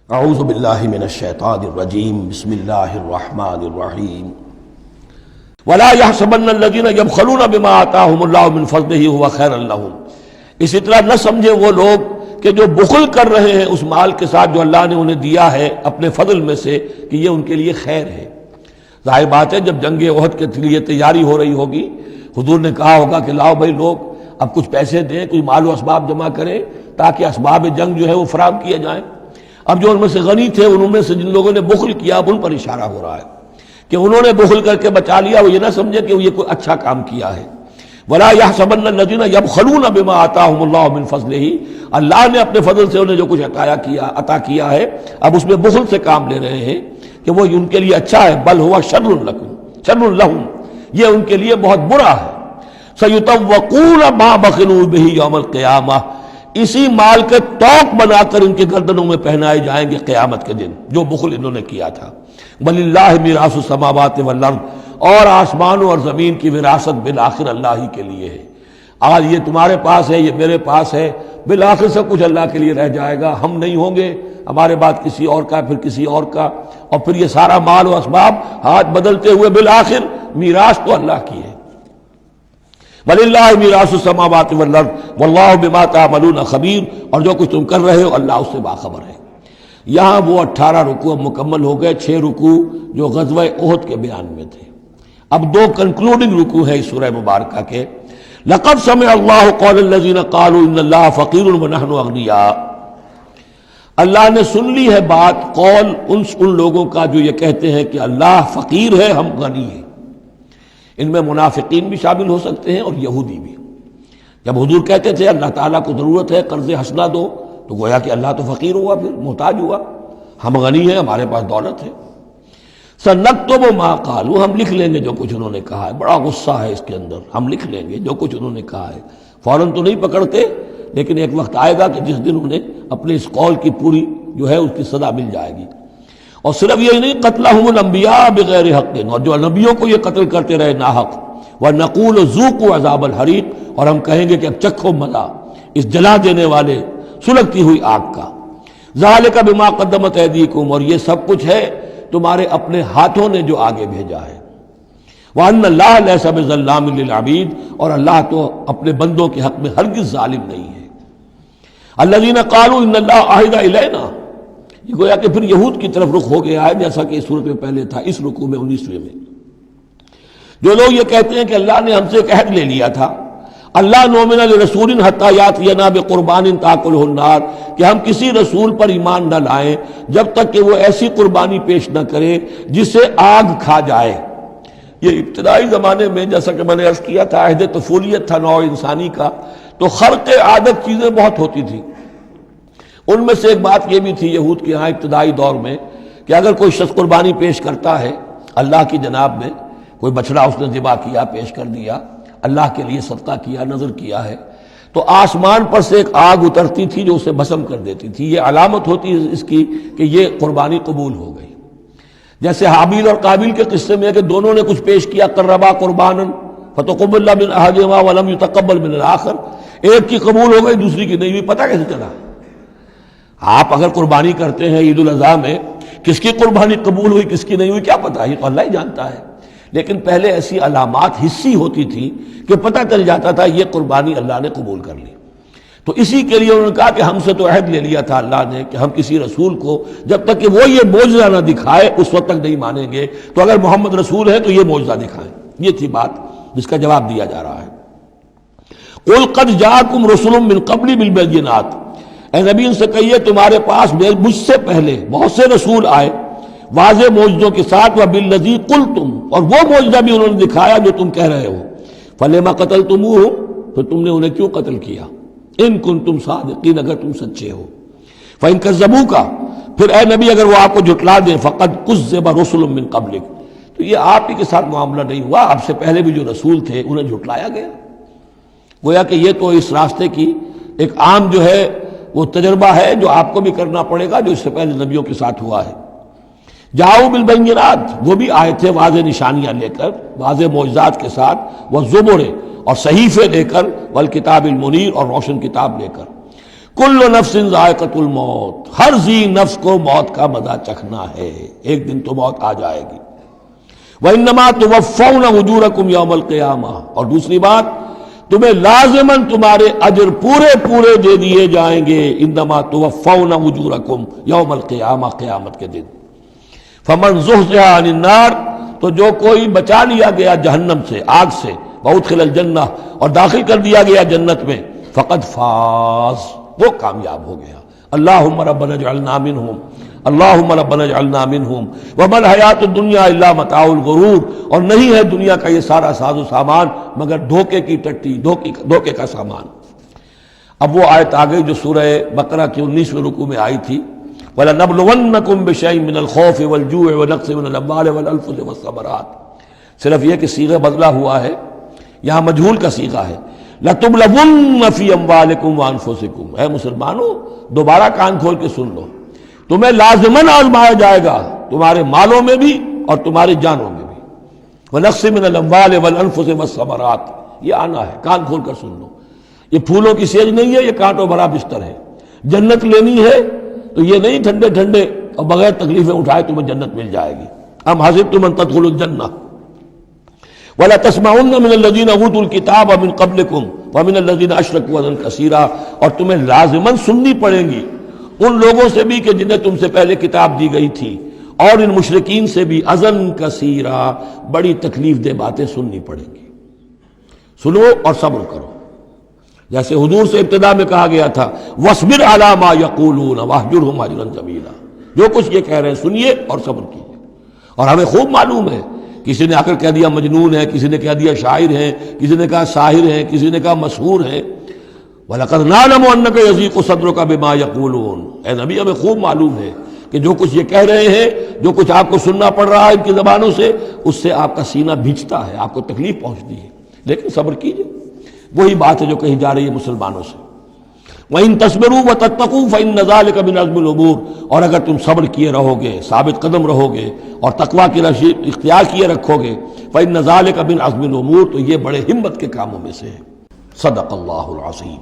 اعوذ باللہ من الشیطان الرجیم بسم اللہ الرحمن الرحیم ولا يحسبن الذين يبخلون بما آتاهم الله من فضله هو خيرا لهم، اسی طرح نہ سمجھے وہ لوگ کہ جو بخل کر رہے ہیں اس مال کے ساتھ جو اللہ نے انہیں دیا ہے اپنے فضل میں سے، کہ یہ ان کے لیے خیر ہے۔ ظاہر بات ہے جب جنگ احد کے لیے تیاری ہو رہی ہوگی، حضور نے کہا ہوگا کہ لاؤ بھائی لوگ اب کچھ پیسے دیں، کچھ مال و اسباب جمع کریں تاکہ اسباب جنگ جو ہے وہ فراہم کیے جائیں۔ اب جو ان میں سے غنی تھے، ان میں سے جن لوگوں نے بخل کیا اب ان پر اشارہ ہو رہا ہے کہ انہوں نے بخل کر کے بچا لیا، وہ یہ نہ سمجھے کہ یہ کوئی اچھا کام کیا ہے۔ وَلَا يَحْسَبَنَّ الَّذِينَ يَبْخَلُونَ بِمَا آتَاهُمُ اللَّهُ مِنْ فَضْلِهِ، اللہ نے اپنے فضل سے انہیں جو کچھ عطا کیا ہے اب اس میں بخل سے کام لے رہے ہیں کہ وہ ان کے لیے اچھا ہے، بل هو شر لهم، یہ ان کے لیے بہت برا ہے۔ سَيُطَوَّقُونَ مَا بَخِلُوا بِهِ يَوْمَ الْقِيَامَةِ، اسی مال کے توق بنا کر ان کے گردنوں میں پہنائے جائیں گے قیامت کے دن جو بخل انہوں نے کیا تھا۔ وَلِلَّهِ مِيرَاثُ السَّمَاوَاتِ وَالْأَرْضِ، اور آسمانوں اور زمین کی وراثت بالآخر اللہ ہی کے لیے ہے۔ آج یہ تمہارے پاس ہے، یہ میرے پاس ہے، بالآخر سب کچھ اللہ کے لیے رہ جائے گا، ہم نہیں ہوں گے، ہمارے بعد کسی اور کا، پھر کسی اور کا، اور پھر یہ سارا مال و اسباب ہاتھ بدلتے ہوئے بالآخر میراث تو اللہ کی ہے۔ وَلِلَّهِ مِيرَاثُ السَّمَاوَاتِ وَالْأَرْضِ وَاللَّهُ بِمَا تَعْمَلُونَ خَبِيرٌ، اور جو کچھ تم کر رہے ہو اللہ اس سے باخبر ہے۔ یہاں وہ 18 رکوع مکمل ہو گئے، 6 رکوع جو غزوہ احد کے بیان میں تھے۔ اب 2 کنکلوڈنگ رکوع ہے اس سورہ مبارکہ کے۔ لَقَدْ سَمِعَ اللَّهُ قَوْلَ الَّذِينَ قَالُوا إِنَّ اللَّهَ فَقِيرٌ وَنَحْنُ أَغْنِيَاءُ، اللہ نے سن لی ہے بات، قول ان لوگوں کا جو یہ کہتے ہیں کہ اللہ فقیر ہے ہم غنی ہیں۔ ان میں منافقین بھی شامل ہو سکتے ہیں اور یہودی بھی۔ جب حضور کہتے تھے اللہ تعالیٰ کو ضرورت ہے قرض حسنہ دو، تو گویا کہ اللہ تو فقیر ہوا، پھر محتاج ہوا، ہم غنی ہیں، ہمارے پاس دولت ہے۔ سَنَكْتُبُ مَا قَالُوا، ہم لکھ لیں گے جو کچھ انہوں نے کہا ہے۔ بڑا غصہ ہے اس کے اندر، ہم لکھ لیں گے جو کچھ انہوں نے کہا ہے۔ فوراً تو نہیں پکڑتے، لیکن ایک وقت آئے گا کہ جس دن انہیں اپنے اس قول کی پوری جو ہے اس کی سزا مل جائے گی۔ اور صرف یہی نہیں، قتلہم الانبیاء بغیر حق، اور جو نبیوں کو یہ قتل کرتے رہے ناحق، وَنَقُولُ ذُوقُوا عَذَابَ الْحَرِيقِ، اور ہم کہیں گے کہ اب چکھو مزہ اس جلا دینے والے سلگتی ہوئی آگ کا۔ ذَلِكَ بِمَا قَدَّمَتْ أَيْدِيكُمْ، اور یہ سب کچھ ہے تمہارے اپنے ہاتھوں نے جو آگے بھیجا ہے۔ وَأَنَّ اللَّهَ لَيْسَ بِظَلَّامٍ لِّلْعَبِيدِ، اور اللہ تو اپنے بندوں کے حق میں ہرگز ظالم نہیں ہے۔ الَّذِينَ قَالُوا إِنَّ اللَّهَ عَهِدَ إِلَيْنَا، یہ گویا کہ پھر یہود کی طرف رخ ہو گیا ہے، جیسا کہ اس صورت میں پہلے تھا، اس رکوع میں 19ویں میں۔ جو لوگ یہ کہتے ہیں کہ اللہ نے ہم سے ایک عہد لے لیا تھا، اللہ نؤمن لرسول حتی یاتینا بقربان تاکلہ النار، کہ ہم کسی رسول پر ایمان نہ لائیں جب تک کہ وہ ایسی قربانی پیش نہ کرے جسے آگ کھا جائے۔ یہ ابتدائی زمانے میں جیسا کہ میں نے عرض کیا تھا، عہد طفولیت تھا نوع انسانی کا، تو خرق عادت چیزیں بہت ہوتی تھی۔ ان میں سے ایک بات یہ بھی تھی یہود کے ہاں ابتدائی دور میں کہ اگر کوئی شخص قربانی پیش کرتا ہے اللہ کی جناب میں، کوئی بچڑا اس نے ذبح کیا، پیش کر دیا، اللہ کے لیے صدقہ کیا، نذر کیا ہے، تو آسمان پر سے ایک آگ اترتی تھی جو اسے بھسم کر دیتی تھی۔ یہ علامت ہوتی ہے اس کی کہ یہ قربانی قبول ہو گئی۔ جیسے حابیل اور قابیل کے قصے میں ہے کہ دونوں نے کچھ پیش کیا، قربا قربانا فتقبل من احدہما ولم یتقبل من الآخر، ایک کی قبول ہو گئی دوسری کی نہیں ہوئی۔ پتہ کیسے چلا؟ آپ اگر قربانی کرتے ہیں عید الاضحیٰ میں، کس کی قربانی قبول ہوئی کس کی نہیں ہوئی کیا پتہ، یہ تو اللہ ہی جانتا ہے۔ لیکن پہلے ایسی علامات حسی ہوتی تھی کہ پتہ چل جاتا تھا یہ قربانی اللہ نے قبول کر لی۔ تو اسی کے لیے انہوں نے کہا کہ ہم سے تو عہد لے لیا تھا اللہ نے کہ ہم کسی رسول کو جب تک کہ وہ یہ معجزہ نہ دکھائے اس وقت تک نہیں مانیں گے، تو اگر محمد رسول ہے تو یہ معجزہ دکھائیں۔ یہ تھی بات جس کا جواب دیا جا رہا ہے۔ قُلْ قَدْ جَاءَكُمْ رُسُلٌ مِّن قَبْلِي بِالْبَيِّنَاتِ، اے نبی ان سے کہیے تمہارے پاس مجھ سے پہلے بہت سے رسول آئے واضح معجزوں کے ساتھ، وَبِالَّذِي قُلْتُمْ، اور وہ معجزہ بھی انہوں نے دکھایا جو تم کہہ رہے ہو۔ فَلِمَ قَتَلْتُمُوهُمْ، پھر تم نے انہیں کیوں قتل کیا؟ ان کنتم صادقین، اگر تم سچے ہو۔ فَإِن كَذَّبُوكَ، پھر اے نبی اگر وہ آپ کو جھٹلا دیں، فَقَدْ كُذِّبَ رُسُلٌ مِّن قَبْلِكَ، تو یہ آپ ہی کے ساتھ معاملہ نہیں ہوا، آپ سے پہلے بھی جو رسول تھے انہیں جھٹلایا گیا۔ گویا کہ یہ تو اس راستے کی ایک عام جو ہے وہ تجربہ ہے جو آپ کو بھی کرنا پڑے گا، جو اس سے پہلے نبیوں کے ساتھ ہوا ہے۔ جاؤ بالبینات، وہ بھی آئے تھے واضح نشانیاں لے کر، واضح معجزات کے ساتھ، وہ زبر اور صحیفے لے کر، والکتاب المنیر اور روشن کتاب لے کر۔ کل نفس ذائقۃ الموت، ہر ذی نفس کو موت کا مزہ چکھنا ہے، ایک دن تو موت آ جائے گی۔ وَإِنَّمَا تُوَفَّوْنَ أُجُورَكُمْ يَوْمَ الْقِيَامَةِ، اور دوسری بات، تمہیں لازماً تمہارے اجر پورے پورے دے دیے جائیں گے۔ انما توفون اجورکم یوم القیامہ، قیامت کے دن۔ فمن زحزح عن النار، تو جو کوئی بچا لیا گیا جہنم سے، آگ سے، وادخل الجنہ، اور داخل کر دیا گیا جنت میں، فقد فاز، وہ کامیاب ہو گیا۔ اللہم ربنا اجعلنا منہم، اللہم ربنا اجعلنا منہم، وما الحیات الدنیا الا متاع الغرور، اور نہیں ہے دنیا کا یہ سارا ساز و سامان مگر دھوکے کی ٹٹی، دھوکے کا سامان۔ اب وہ آیت آ گئی جو سورہ بقرہ کی 19ویں رکوع میں آئی تھی، وَلَنَبْلُوَنَّكُمْ بِشَيْءٍ مِّنَ الْخَوْفِ وَالْجُوعِ وَنَقْصٍ مِّنَ الْأَمْوَالِ وَالْأَنفُسِ وَالثَّمَرَاتِ، صرف یہ کہ صیغہ بدلا ہوا ہے، یہاں مجہول کا صیغہ ہے۔ لَتُبْلَوُنَّ فِي أَمْوَالِكُمْ وَأَنفُسِكُمْ، اے مسلمانوں دوبارہ کان کھول کے سن لو، تمہیں لازماً آزمایا جائے گا، تمہارے مالوں میں بھی اور تمہاری جانوں میں بھی۔ وَنَقْصٍ مِّنَ الْأَمْوَالِ وَالْأَنفُسِ وَالثَّمَرَاتِ، یہ آنا ہے، کان کھول کر سن لو۔ یہ پھولوں کی سیج نہیں ہے، یہ کانٹوں بھرا بستر ہے۔ جنت لینی ہے تو یہ نہیں ٹھنڈے ٹھنڈے اور بغیر تکلیفیں اٹھائے تمہیں جنت مل جائے گی۔ ام حسبتم ان تدخلوا الجنہ ولا تسمعن من الذين اوتوا الكتاب من قبلكم ومن الذين اشركوا اذى كثيرا، اور تمہیں لازماً سننی پڑیں گی ان لوگوں سے بھی کہ جنہیں تم سے پہلے کتاب دی گئی تھی، اور ان مشرکین سے بھی اذًا کثیرا، بڑی تکلیف دہ باتیں سننی پڑیں گی۔ سنو اور صبر کرو، جیسے حضور سے ابتدا میں کہا گیا تھا وَاصْبِرْ عَلَىٰ مَا يَقُولُونَ وَاهْجُرْهُمْ هَجْرًا جَمِيلًا، جو کچھ یہ کہہ رہے ہیں سنیے اور صبر کیجیے۔ اور ہمیں خوب معلوم ہے، کسی نے آ کر کہہ دیا مجنون ہے، کسی نے کہہ دیا شاعر ہے، کسی نے کہا ساحر ہے، کسی نے کہا مسحور ہے۔ وَلَقَدْ نَعْلَمُ أَنَّكَ يَضِيقُ صَدْرُكَ بِمَا يَقُولُونَ، اے نبی ہمیں خوب معلوم ہے کہ جو کچھ یہ کہہ رہے ہیں، جو کچھ آپ کو سننا پڑ رہا ہے ان کی زبانوں سے، اس سے آپ کا سینہ بھیجتا ہے، آپ کو تکلیف پہنچتی ہے، لیکن صبر کیجیے۔ وہی بات ہے جو کہی جا رہی ہے مسلمانوں سے، وَإِن تَصْبِرُوا وَتَتَّقُوا فَإِنَّ ذَلِكَ مِنْ عَزْمِ الْأُمُورِ، اور اگر تم صبر کیے رہو گے، ثابت قدم رہو گے اور تقویٰ کی راہ اختیار کیے رکھو گے، فَإِنَّ ذَلِكَ مِنْ عَزْمِ الْأُمُورِ، تو یہ بڑے ہمت کے کاموں میں سے ہے۔ صدق اللہ العظیم۔